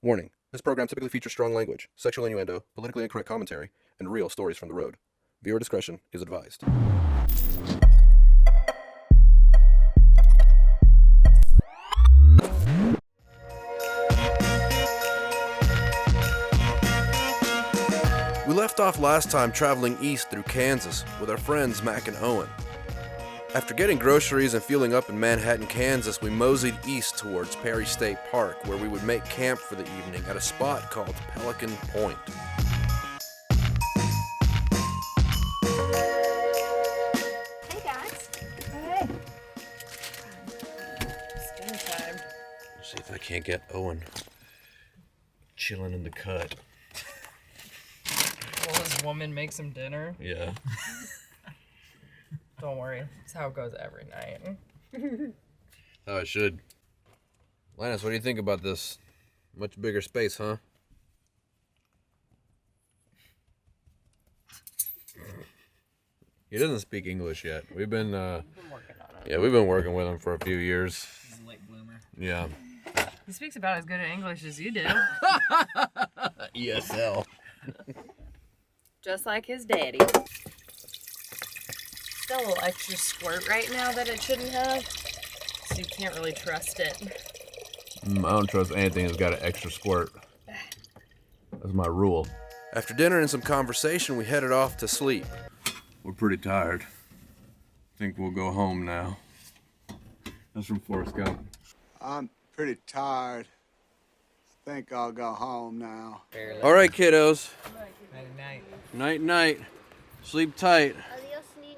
Warning, this program typically features strong language, sexual innuendo, politically incorrect commentary, and real stories from the road. Viewer discretion is advised. We left off last time traveling east through Kansas with our friends Mac and Owen. After getting groceries and fueling up in Manhattan, Kansas, we moseyed east towards Perry State Park, where we would make camp for the evening at a spot called Pelican Point. Hey guys. Hey. It's dinner time. Let's see if I can't get Owen chilling in the cut. Will this woman make some dinner? Yeah. Don't worry. It's how it goes every night. How it should. Linus, what do you think about this? Much bigger space, huh? He doesn't speak English yet. We've been working on it. yeah, we've been working with him for a few years. He's a late bloomer. Yeah. He speaks about as good in English as you do. ESL. Just like his daddy. It's got a little extra squirt right now that it shouldn't have. So you can't really trust it. I don't trust anything that's got an extra squirt. That's my rule. After dinner and some conversation, we headed off to sleep. We're pretty tired. Think we'll go home now. That's from Forrest Gump. I'm pretty tired. Think I'll go home now. Barely. All right, kiddos. Night night. Night, night. Sleep tight. Adiós, niños.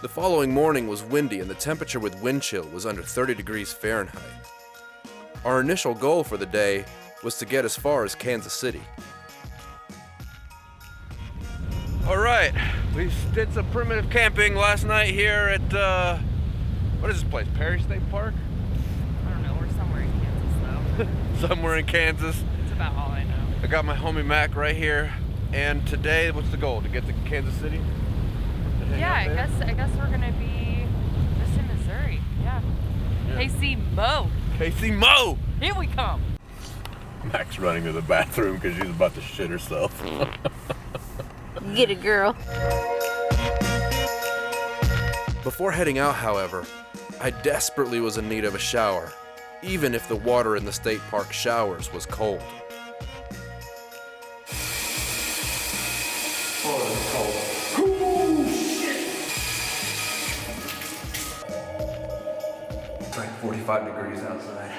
The following morning was windy and the temperature with wind chill was under 30 degrees Fahrenheit. Our initial goal for the day was to get as far as Kansas City. All right, we did some primitive camping last night here at, what is this place, Perry State Park? I don't know. We're somewhere in Kansas though. Somewhere in Kansas. That's about all I know. I got my homie Mac right here, and today, what's the goal? To get to Kansas City? To hang Yeah, out there? I guess we're gonna be just in Missouri. Yeah. KC Mo. Casey Mo! Here we come. Mac's running to the bathroom because she's about to shit herself. Get it, girl. Before heading out, however, I desperately was in need of a shower, even if the water in the state park showers was cold. It's like 45 degrees outside,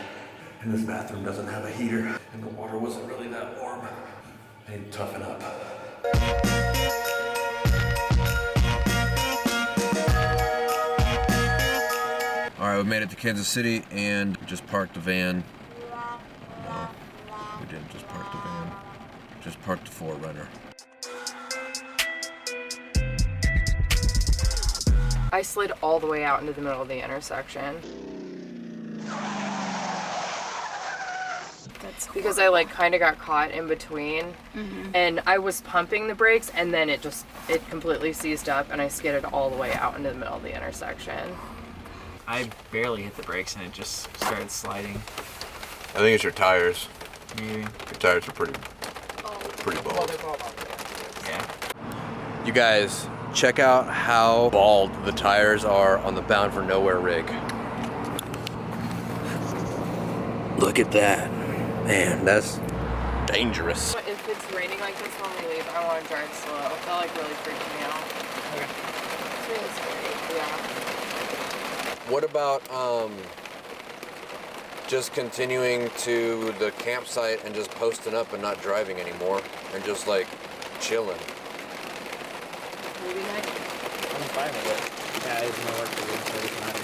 and this bathroom doesn't have a heater, and the water wasn't really that warm. I need to toughen up. Alright, we made it to Kansas City and just parked the van. No, we didn't just park the van. Just parked the 4Runner. I slid all the way out into the middle of the intersection. That's Because I like kind of got caught in between, and I was pumping the brakes, and then it completely seized up, and I skidded all the way out into the middle of the intersection. I barely hit the brakes and it just started sliding. I think it's your tires. Maybe. Your tires are pretty bald. Yeah. You guys, check out how bald the tires are on the Bound for Nowhere rig. Look at that. Man, that's dangerous. If it's raining like this when we leave, I want to drive slow. That like really freaks me out. Okay. It's really scary. Yeah. What about just continuing to the campsite and just posting up and not driving anymore and just like chilling? Maybe night. I'm fine with it. Yeah, there's no work to do, so it's not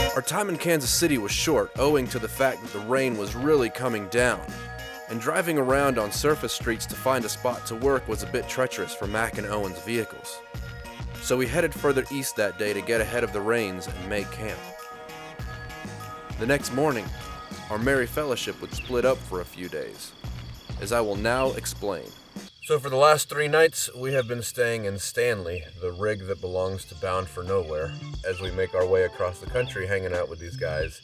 even. Our time in Kansas City was short owing to the fact that the rain was really coming down, and driving around on surface streets to find a spot to work was a bit treacherous for Mac and Owen's vehicles. So we headed further east that day to get ahead of the rains and make camp. The next morning, our merry fellowship would split up for a few days, as I will now explain. So for the last 3 nights, we have been staying in Stanley, the rig that belongs to Bound for Nowhere, as we make our way across the country hanging out with these guys.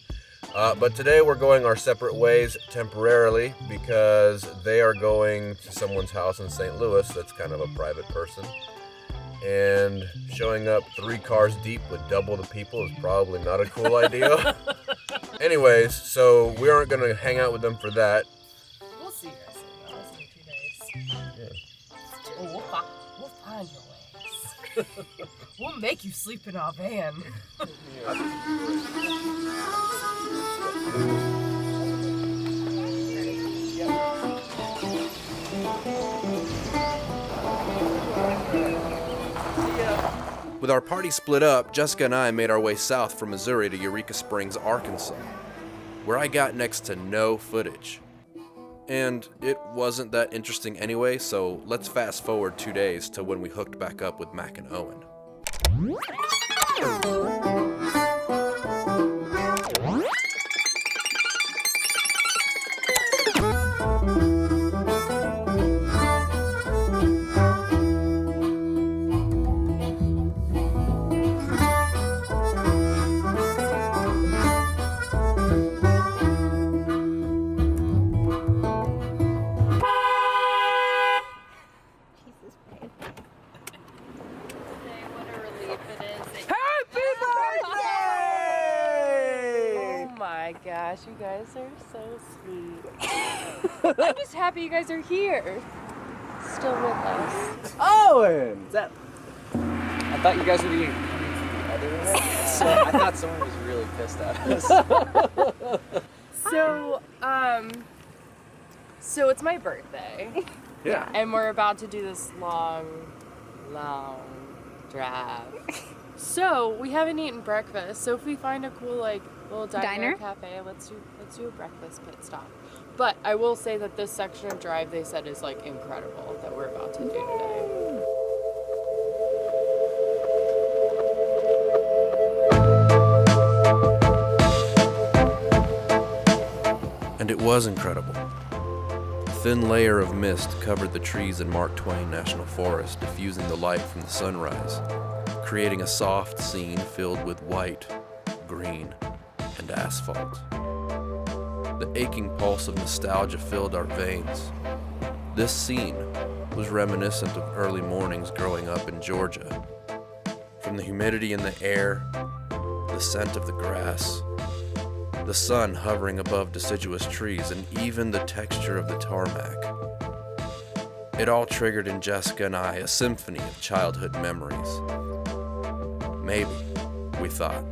But today we're going our separate ways temporarily because they are going to someone's house in St. Louis that's kind of a private person. And showing up 3 cars deep with double the people is probably not a cool idea. Anyways, so we aren't going to hang out with them for that. We'll see you guys in 2 days. Yeah. We'll find your ways. We'll make you sleep in our van. With our party split up, Jessica and I made our way south from Missouri to Eureka Springs, Arkansas, where I got next to no footage. And it wasn't that interesting anyway, so let's fast forward 2 days to when we hooked back up with Mac and Owen. Gosh, you guys are so sweet. I'm just happy you guys are here. Still with us. Owen! I thought you guys would be other than that. So I thought someone was really pissed at us. So it's my birthday. Yeah. And we're about to do this long drive. So we haven't eaten breakfast. So if we find a cool little diner? Cafe, let's do a breakfast pit stop. But I will say that this section of drive they said is incredible that we're about to do today. And it was incredible. A thin layer of mist covered the trees in Mark Twain National Forest, diffusing the light from the sunrise, creating a soft scene filled with white, green, and asphalt. The aching pulse of nostalgia filled our veins. This scene was reminiscent of early mornings growing up in Georgia. From the humidity in the air, the scent of the grass, the sun hovering above deciduous trees, and even the texture of the tarmac. It all triggered in Jessica and I a symphony of childhood memories. Maybe, we thought,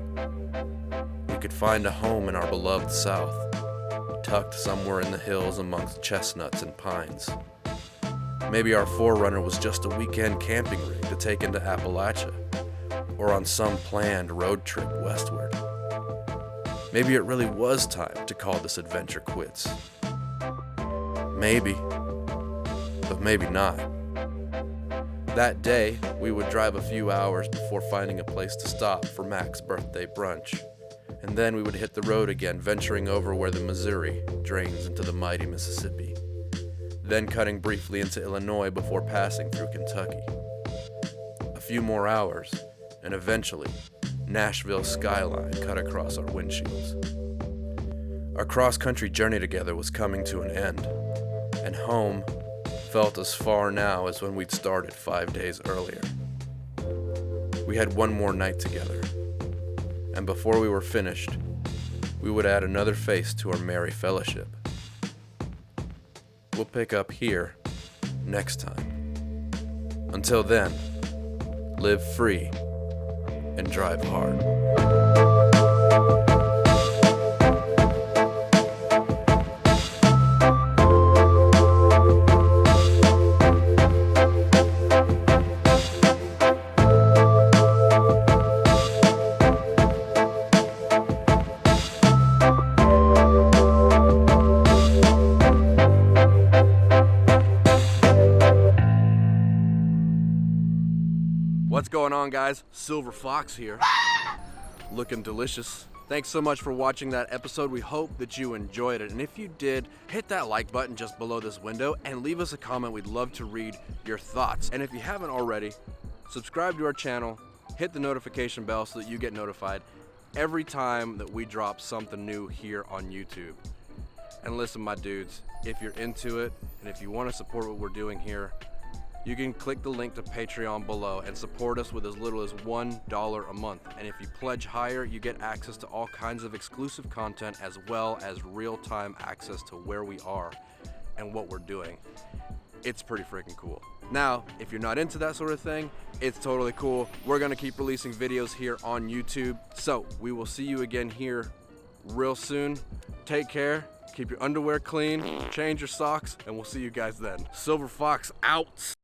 we could find a home in our beloved South, tucked somewhere in the hills amongst chestnuts and pines. Maybe our forerunner was just a weekend camping rig to take into Appalachia, or on some planned road trip westward. Maybe it really was time to call this adventure quits. Maybe, but maybe not. That day, we would drive a few hours before finding a place to stop for Mac's birthday brunch. And then we would hit the road again, venturing over where the Missouri drains into the mighty Mississippi. Then cutting briefly into Illinois before passing through Kentucky. A few more hours, and eventually, Nashville's skyline cut across our windshields. Our cross-country journey together was coming to an end, and home felt as far now as when we'd started 5 days earlier. We had one more night together, and before we were finished, we would add another face to our merry fellowship. We'll pick up here next time. Until then, live free and drive hard. What's going on, guys? Silver Fox here. Looking delicious Thanks so much for watching that episode. We hope that you enjoyed it. And if you did, hit that like button just below this window and leave us a comment. We'd love to read your thoughts. And if you haven't already, subscribe to our channel, hit the notification bell so that you get notified every time that we drop something new here on YouTube. And listen, my dudes, if you're into it and if you want to support what we're doing here, you can click the link to Patreon below and support us with as little as $1 a month. And if you pledge higher, you get access to all kinds of exclusive content as well as real-time access to where we are and what we're doing. It's pretty freaking cool. Now, if you're not into that sort of thing, it's totally cool. We're gonna keep releasing videos here on YouTube. So we will see you again here real soon. Take care, keep your underwear clean, change your socks, and we'll see you guys then. Silver Fox out.